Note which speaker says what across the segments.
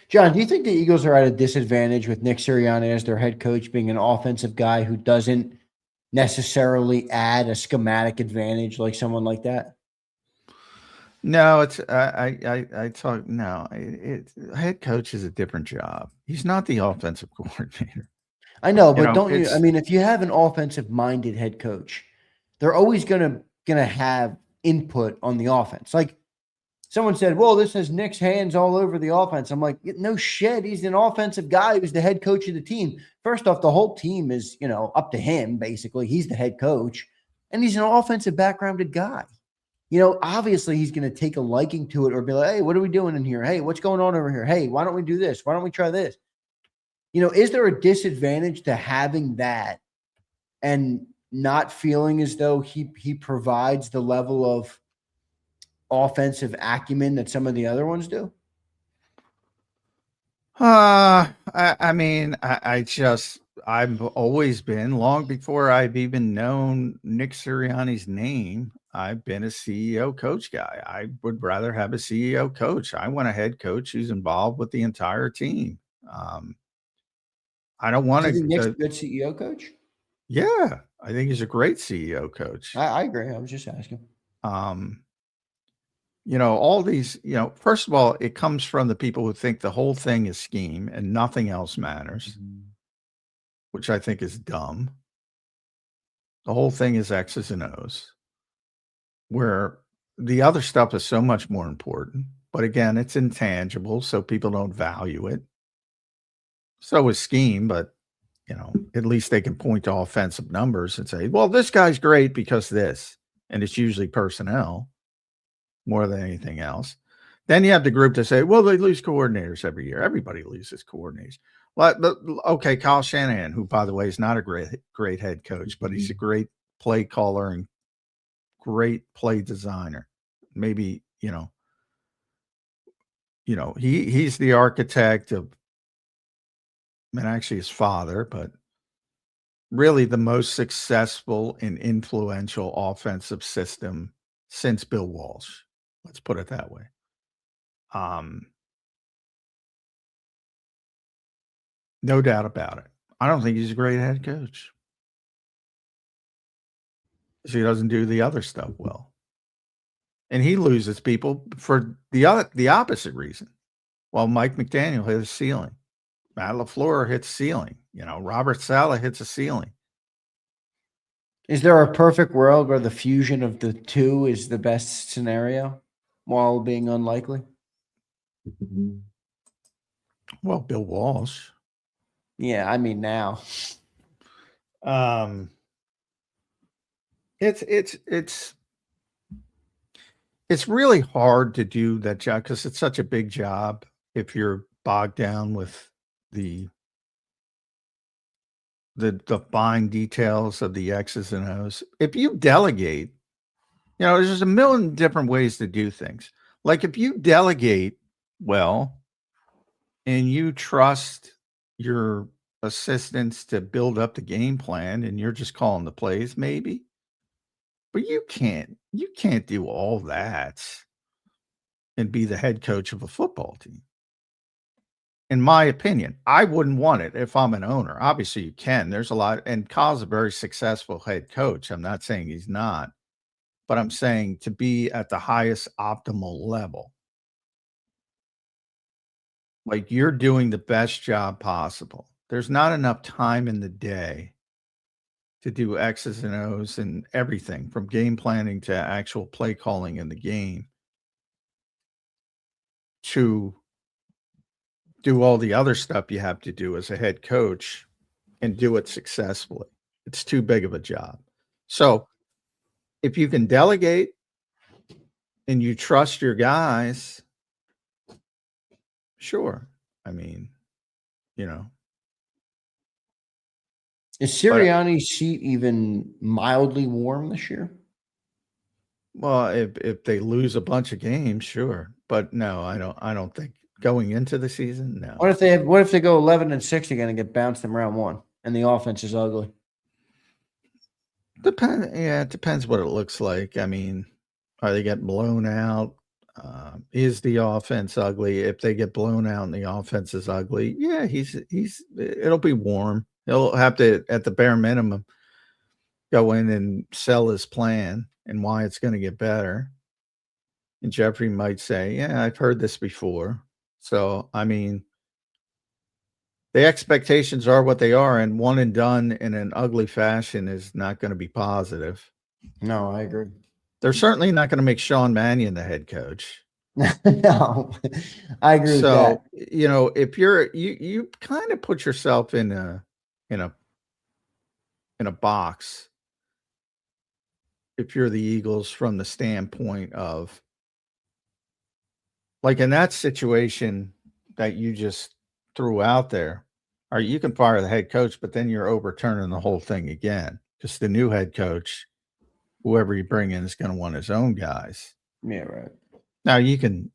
Speaker 1: John, do you think the Eagles are at a disadvantage with Nick Sirianni as their head coach being an offensive guy who doesn't necessarily add a schematic advantage like someone like that?
Speaker 2: No, it's I talk no. Head coach is a different job. He's not the offensive coordinator.
Speaker 1: I know,
Speaker 2: You
Speaker 1: but
Speaker 2: know,
Speaker 1: don't you? I
Speaker 2: it's
Speaker 1: mean, if you have an offensive-minded head coach, they're always gonna have input on the offense. Like someone said, "Well, this has Nick's hands all over the offense." I'm like, no shit. He's an offensive guy who's the head coach of the team. First off, the whole team is up to him. Basically, he's the head coach, and he's an offensive backgrounded guy. Obviously he's going to take a liking to it or be like, hey, what are we doing in here? Hey, what's going on over here? Hey, why don't we do this? Why don't we try this? Is there a disadvantage to having that and not feeling as though he provides the level of offensive acumen that some of the other ones do?
Speaker 2: I mean, I've always been, long before I've even known Nick Sirianni's name, I've been a CEO coach guy. I would rather have a CEO coach. I want a head coach who's involved with the entire team. Um, I don't want
Speaker 1: Do you think Nick's
Speaker 2: to,
Speaker 1: a good CEO coach?
Speaker 2: yeah, I think he's a great CEO coach.
Speaker 1: I agree. I was just asking.
Speaker 2: Um, all these, first of all, it comes from the people who think the whole thing is scheme and nothing else matters, which I think is dumb. The whole thing is X's and O's, where the other stuff is so much more important. But again, it's intangible, so people don't value it. So is scheme, but at least they can point to offensive numbers and say, well, this guy's great because this. And it's usually personnel more than anything else. Then you have the group that say, well, they lose coordinators every year. Everybody loses coordinators. Well, okay, Kyle Shanahan, who, by the way, is not a great head coach, but he's a great play caller and great play designer. Maybe, he's the architect of, and actually his father, but really the most successful and influential offensive system since Bill Walsh. Let's put it that way. No doubt about it. I don't think he's a great head coach. So he doesn't do the other stuff well. And he loses people for the opposite reason. Well, Mike McDaniel hit a ceiling. Matt LaFleur hits ceiling. Robert Saleh hits a ceiling.
Speaker 1: Is there a perfect world where the fusion of the two is the best scenario while being unlikely?
Speaker 2: Well, Bill Walsh.
Speaker 1: Yeah, I mean now.
Speaker 2: It's really hard to do that job because it's such a big job if you're bogged down with the fine details of the X's and O's. If you delegate, there's just a million different ways to do things. Like if you delegate well and you trust your assistants to build up the game plan and you're just calling the plays, maybe. But you can't do all that and be the head coach of a football team. In my opinion, I wouldn't want it if I'm an owner. Obviously, you can. There's a lot, and Kyle's a very successful head coach. I'm not saying he's not, but I'm saying to be at the highest optimal level, like you're doing the best job possible. There's not enough time in the day to do X's and O's and everything from game planning to actual play calling in the game to do all the other stuff you have to do as a head coach and do it successfully. It's too big of a job. So if you can delegate and you trust your guys, sure. I mean,
Speaker 1: Is Sirianni's seat even mildly warm this year?
Speaker 2: Well, if they lose a bunch of games, sure. But no, I don't think going into the season, no.
Speaker 1: What if they go 11-6 again and get bounced in round one and the offense is ugly?
Speaker 2: It depends what it looks like. I mean, are they getting blown out? Is the offense ugly? If they get blown out and the offense is ugly, yeah, it'll be warm. He'll have to, at the bare minimum, go in and sell his plan and why it's going to get better. And Jeffrey might say, yeah, I've heard this before. So, I mean, the expectations are what they are, and one and done in an ugly fashion is not going to be positive.
Speaker 1: No, I agree.
Speaker 2: They're certainly not going to make Sean Mannion the head coach.
Speaker 1: No, I agree with that.
Speaker 2: You know, if you kind of put yourself in a box if you're the Eagles from the standpoint of, like, in that situation that you just threw out there, or you can fire the head coach, but then you're overturning the whole thing again because the new head coach, whoever you bring in, is going to want his own guys.
Speaker 1: Yeah, right.
Speaker 2: Now you can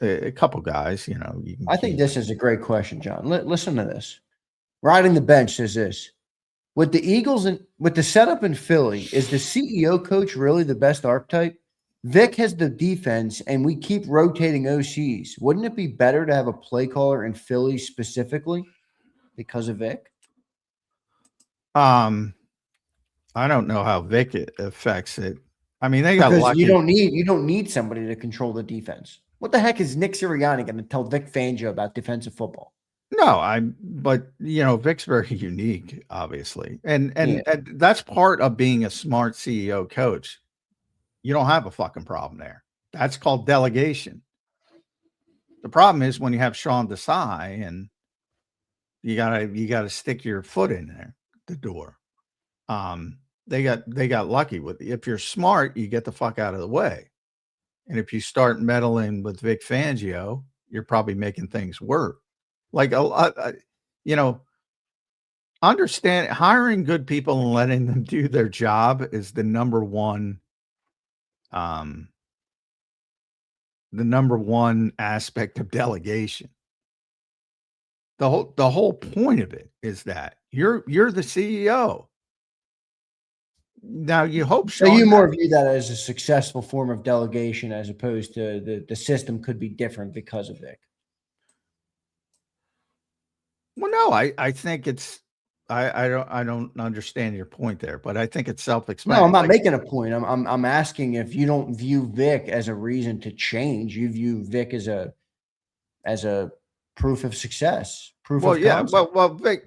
Speaker 2: a couple guys, you know. You can
Speaker 1: I think this is a great question, John. Listen to this. Riding the bench says this. With the Eagles and with the setup in Philly, is the CEO coach really the best archetype? Vic has the defense, and we keep rotating OCs. Wouldn't it be better to have a play caller in Philly specifically because of Vic?
Speaker 2: I don't know how Vic affects it. I mean, they got lucky.
Speaker 1: You don't need somebody to control the defense. What the heck is Nick Sirianni going to tell Vic Fangio about defensive football?
Speaker 2: No, but you know, Vic's very unique, obviously. And that's part of being a smart CEO coach. You don't have a fucking problem there. That's called delegation. The problem is when you have Sean Desai and you gotta stick your foot in there, the door. They got lucky with it. If you're smart, you get the fuck out of the way. And if you start meddling with Vic Fangio, you're probably making things work. Like you know, understand hiring good people and letting them do their job is the number one aspect of delegation. The whole point of it is that you're the CEO. Now you hope
Speaker 1: so you more view that as a successful form of delegation as opposed to the system could be different because of Vic.
Speaker 2: Well, no, I think it's I don't understand your point there, but I think it's self-explanatory.
Speaker 1: No, I'm not making a point. I'm asking if you don't view Vic as a reason to change. You view Vic as a proof of success.
Speaker 2: Well, Vic,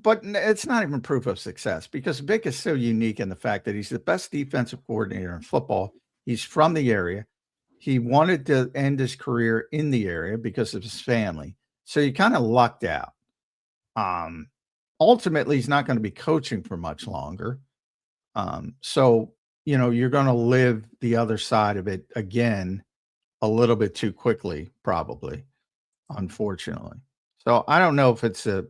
Speaker 2: but it's not even proof of success because Vic is so unique in the fact that he's the best defensive coordinator in football. He's from the area. He wanted to end his career in the area because of his family. So he kind of lucked out. Ultimately, he's not going to be coaching for much longer. So, you know, you're going to live the other side of it again a little bit too quickly, probably, unfortunately. So I don't know if it's a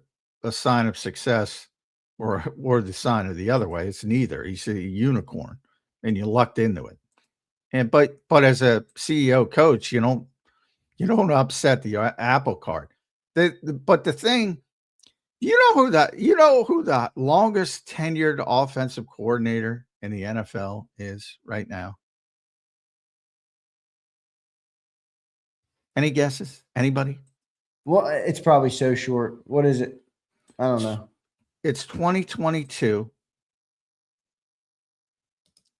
Speaker 2: sign of success or the sign of the other way. It's neither. He's a unicorn and you lucked into it. And but as a CEO coach, you don't upset the apple cart. But the thing, you know who the longest tenured offensive coordinator in the NFL is right now? Any guesses? Anybody?
Speaker 1: Well, it's probably so short. What is it? I don't know.
Speaker 2: It's 2022.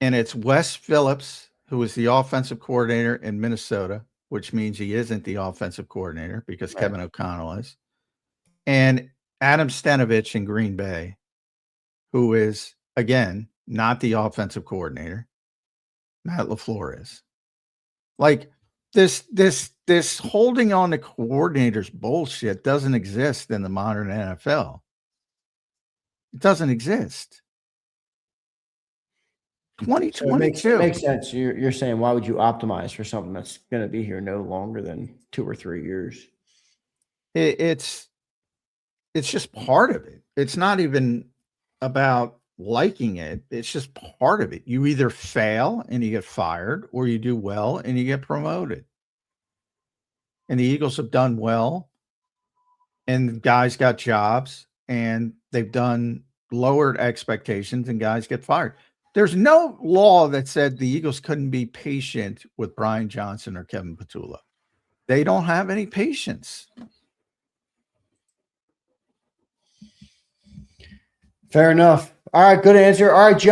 Speaker 2: And it's Wes Phillips, who is the offensive coordinator in Minnesota, which means he isn't the offensive coordinator because Kevin O'Connell is. And Adam Stenovich in Green Bay, who is, again, not the offensive coordinator. Matt LaFleur is. Like, this holding on to coordinators bullshit doesn't exist in the modern NFL. It doesn't exist. 2022.
Speaker 1: So it makes sense. You're saying, why would you optimize for something that's going to be here no longer than 2 or 3 years?
Speaker 2: It's just part of it. It's not even about liking it. It's just part of it. You either fail and you get fired, or you do well and you get promoted. And the Eagles have done well, and guys got jobs, and they've done lowered expectations, and guys get fired. There's no law that said the Eagles couldn't be patient with Brian Johnson or Kevin Petula. They don't have any patience.
Speaker 1: Fair enough. All right, good answer. All right, John.